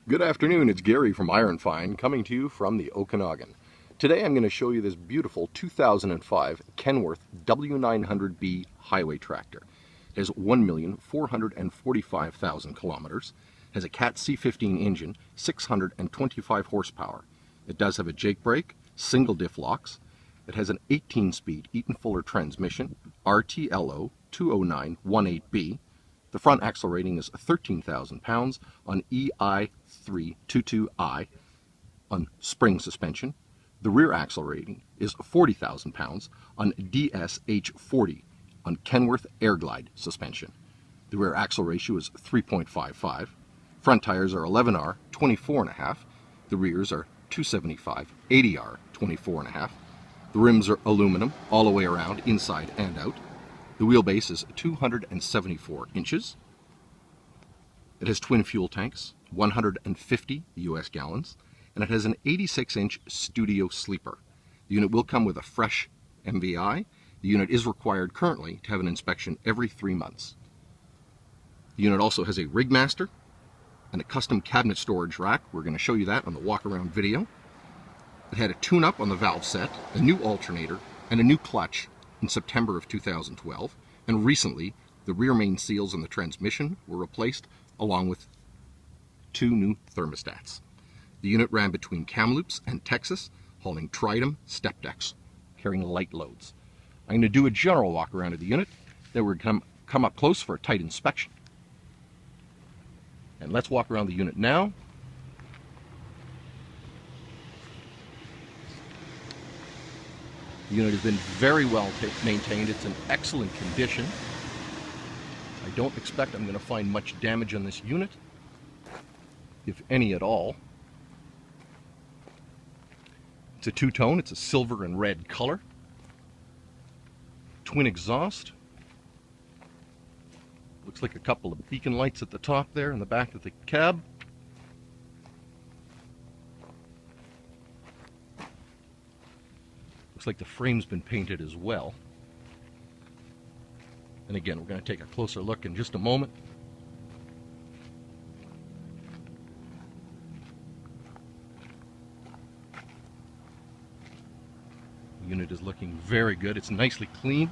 Good afternoon, it's Gary from IronFind coming to you from the Okanagan. Today I'm going to show you this beautiful 2005 Kenworth W900B highway tractor. It has 1,445,000 kilometers, has a Cat C15 engine, 625 horsepower. It does have a jake brake, single diff locks. It has an 18-speed Eaton Fuller transmission, RTLO 20918B. The front axle rating is 13,000 pounds on EI322I on spring suspension. The rear axle rating is 40,000 pounds on DSH40 on Kenworth Airglide suspension. The rear axle ratio is 3.55. Front tires are 11R 24.5. The rears are 275 80R 24.5. The rims are aluminum all the way around, inside and out. The wheelbase is 274 inches. It has twin fuel tanks, 150 US gallons, and it has an 86-inch studio sleeper. The unit will come with a fresh MVI. The unit is required currently to have an inspection every 3 months. The unit also has a rig master and a custom cabinet storage rack. We're going to show you that on the walk-around video. It had a tune-up on the valve set, a new alternator, and a new clutch in September of 2012, and recently the rear main seals on the transmission were replaced along with 2 new thermostats. The unit ran between Kamloops and Texas, hauling Tridem step decks, carrying light loads. I'm going to do a general walk around of the unit, then we're going to come up close for a tight inspection. And let's walk around the unit now. The unit has been very well maintained. It's in excellent condition. I don't expect I'm going to find much damage on this unit, if any at all. It's a two-tone. It's a silver and red color. Twin exhaust. Looks like a couple of beacon lights at the top there in the back of the cab. Looks like the frame's been painted as well. And again, we're going to take a closer look in just a moment. The unit is looking very good. It's nicely clean.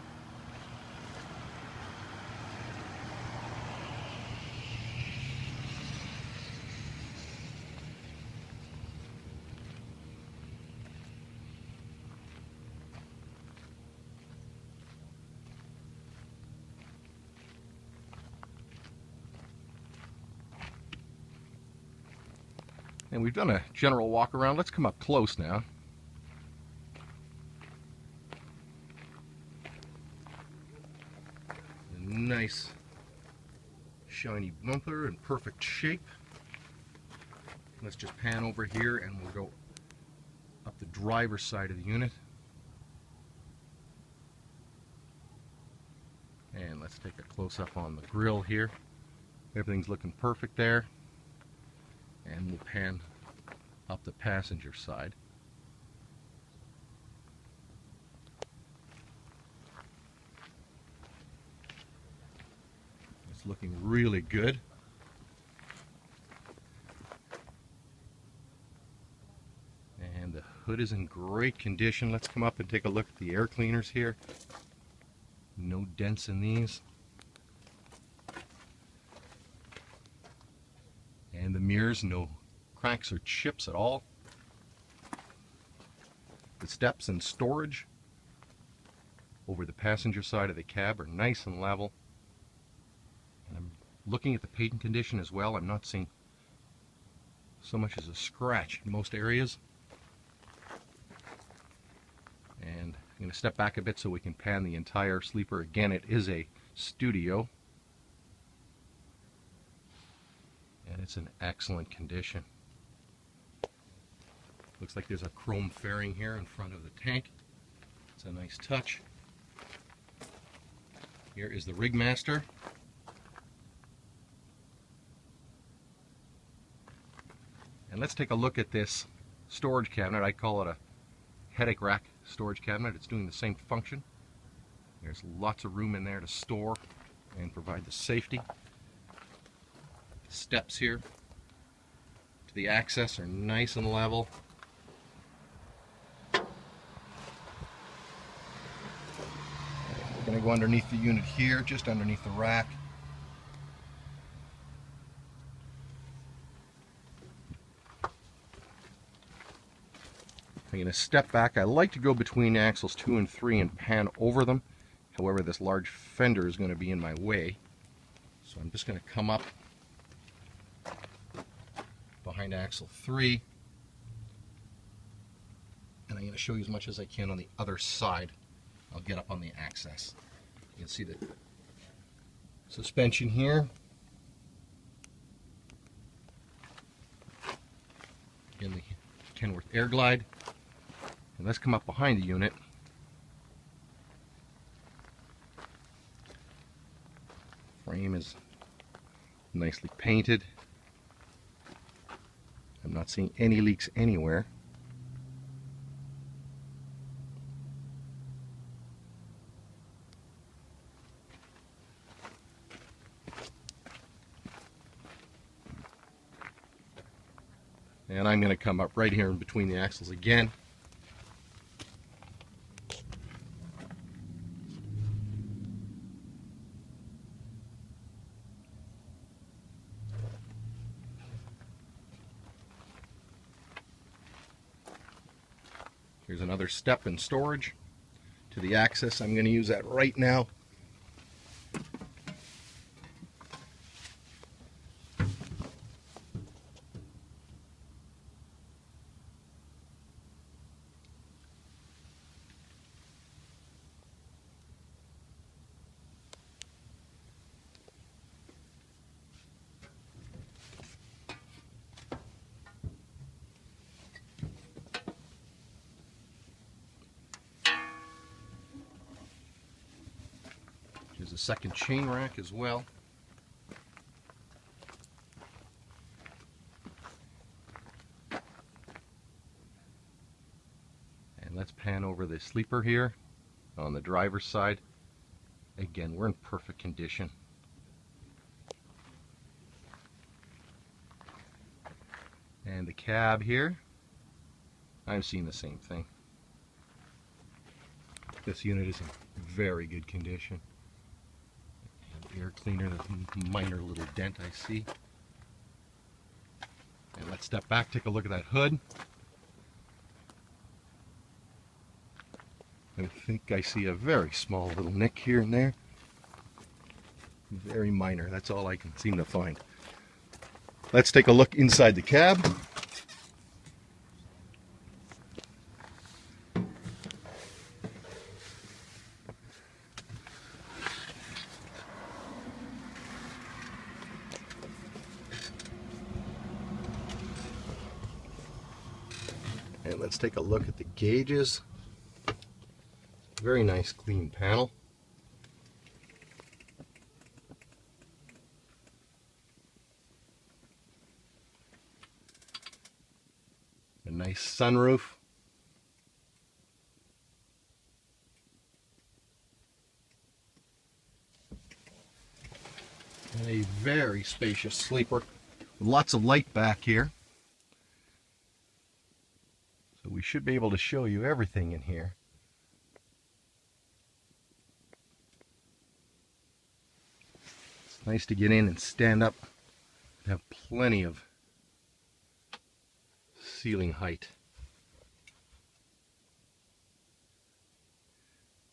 And we've done a general walk around. Let's come up close now. A nice shiny bumper in perfect shape. Let's just pan over here and we'll go up the driver's side of the unit. And let's take a close-up on the grill here. Everything's looking perfect there. And we'll pan up the passenger side. It's looking really good. And the hood is in great condition. Let's come up and take a look at the air cleaners here. No dents in these. And the mirrors, no cracks or chips at all. The steps and storage over the passenger side of the cab are nice and level. And I'm looking at the paint condition as well. I'm not seeing so much as a scratch in most areas. And I'm going to step back a bit so we can pan the entire sleeper. Again, it is a studio. And it's in excellent condition. Looks like there's a chrome fairing here in front of the tank. It's a nice touch. Here is the rig master. And let's take a look at this storage cabinet. I call it a headache rack storage cabinet. It's doing the same function. There's lots of room in there to store and provide the safety. Steps here to the axis are nice and level. We're going to go underneath the unit here, just underneath the rack. I'm going to step back. I like to go between axles 2 and 3 and pan over them. However, this large fender is going to be in my way. So I'm just going to come up behind axle 3. And I'm going to show you as much as I can on the other side. I'll get up on the axis. You can see the suspension here. Again, the Kenworth Air Glide. And let's come up behind the unit. Frame is nicely painted. I'm not seeing any leaks anywhere. And I'm going to come up right here in between the axles again. Here's another step in storage to the axis. I'm going to use that right now. There's a second chain rack as well. And let's pan over the sleeper here on the driver's side. Again, we're in perfect condition. And the cab here, I'm seeing the same thing. This unit is in very good condition. Air cleaner, the minor little dent I see. And let's step back, take a look at that hood. I think I see a very small little nick here and there. Very minor, that's all I can seem to find. Let's take a look inside the cab. And let's take a look at the gauges. Very nice clean panel. A nice sunroof. And a very spacious sleeper with lots of light back here. So we should be able to show you everything in here. It's nice to get in and stand up and have plenty of ceiling height.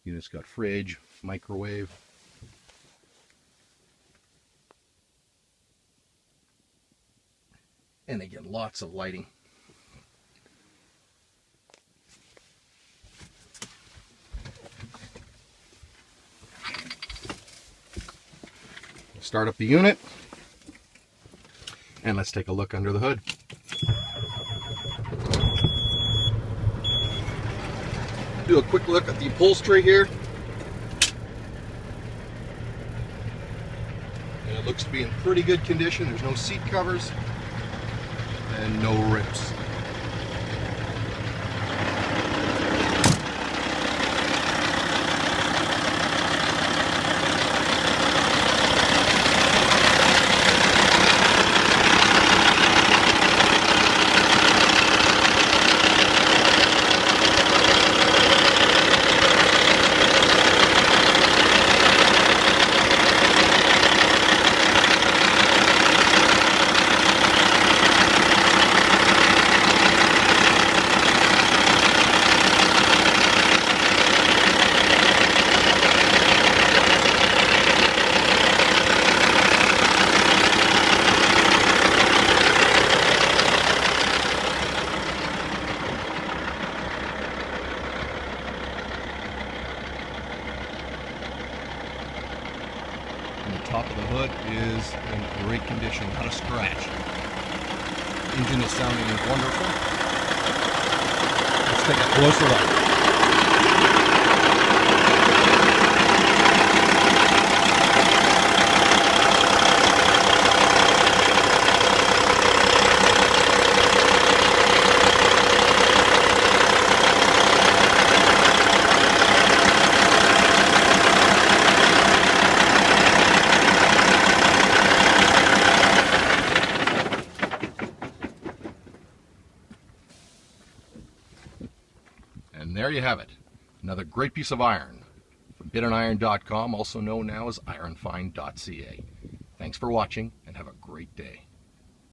Unit's got fridge, microwave. And they get lots of lighting. Start up the unit, and let's take a look under the hood. Do a quick look at the upholstery here. And it looks to be in pretty good condition. There's no seat covers and no rips. condition, not a scratch. Engine is sounding wonderful. Let's take a closer look. And there you have it, another great piece of iron from bitiron.com, also known now as IronFind.ca. Thanks for watching and have a great day.